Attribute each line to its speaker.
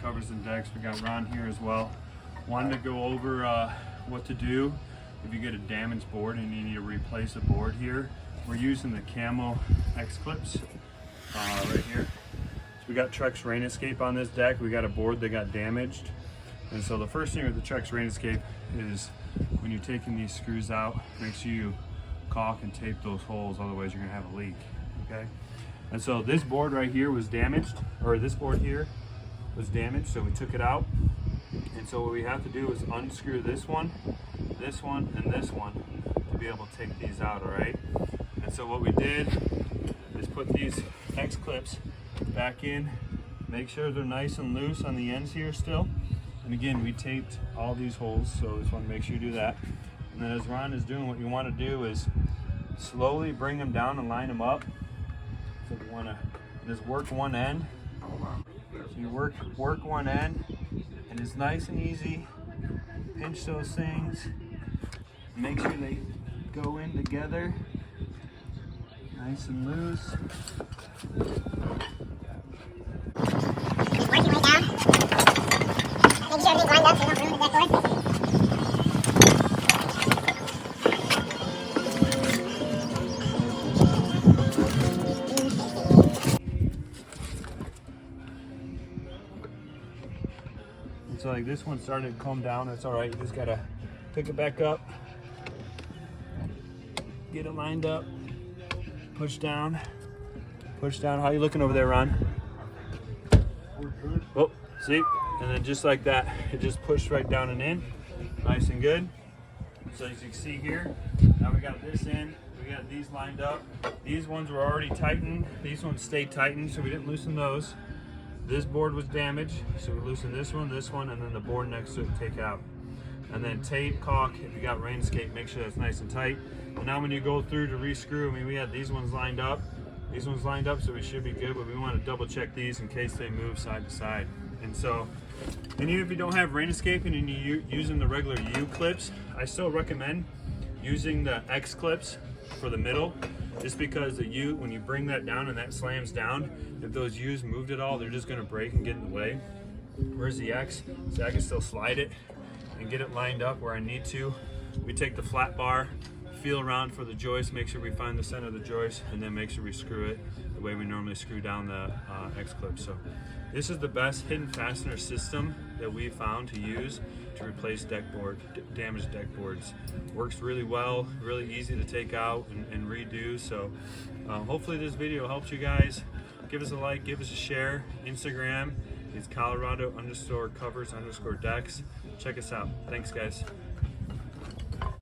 Speaker 1: covers and decks. We got Ron here as well. Wanted to go over what to do if you get a damaged board and you need to replace a board here. We're using the Camo Edge Clips right here. So we got Trex RainEscape on this deck. We got a board that got damaged. And so the first thing with the Trex RainEscape is when you're taking these screws out, make sure you caulk and tape those holes, otherwise you're gonna have a leak, okay? And so this board right here was damaged, or this board here was damaged, so we took it out. And so what we have to do is unscrew this one, and this one to be able to take these out, all right? And so what we did is put these Edge clips back in, make sure they're nice and loose on the ends here still. And again, we taped all these holes, so just want to make sure you do that. And then as Ron is doing, what you want to do is slowly bring them down and line them up. So you want to just work one end. So you work one end, and it's nice and easy. Pinch those things. Make sure they go in together, nice and loose.
Speaker 2: Just working right down. Make sure everything's lined up so you don't ruin the deck board.
Speaker 1: So like this one started to come down, that's all right. You just gotta pick it back up, get it lined up, push down. How you looking over there, Ron? Oh, see? And then just like that, it just pushed right down and in, nice and good. So as you can see here, now we got this in, we got these lined up. These ones were already tightened, these ones stayed tightened, so we didn't loosen those. This board was damaged, so we loosen this one, and then the board next to it take out. And then tape, caulk, if you got RainEscape, make sure that's nice and tight. And now when you go through to re-screw, I mean, we had these ones lined up, so we should be good, but we want to double check these in case they move side to side. And so, and even if you don't have RainEscape and you're using the regular U clips, I still recommend using the X clips for the middle, just because the U, when you bring that down and that slams down, if those U's moved at all, they're just going to break and get in the way. Whereas the X, so I can still slide it and get it lined up where I need to. We take the flat bar, feel around for the joist, make sure we find the center of the joist, and then make sure we screw it the way we normally screw down the X clip. So this is the best hidden fastener system that we found to use to replace damaged deck boards. Works really well, really easy to take out and redo. So hopefully this video helps you guys. Give us a like, give us a share. Instagram is Colorado_covers_decks. Check us out. Thanks, guys.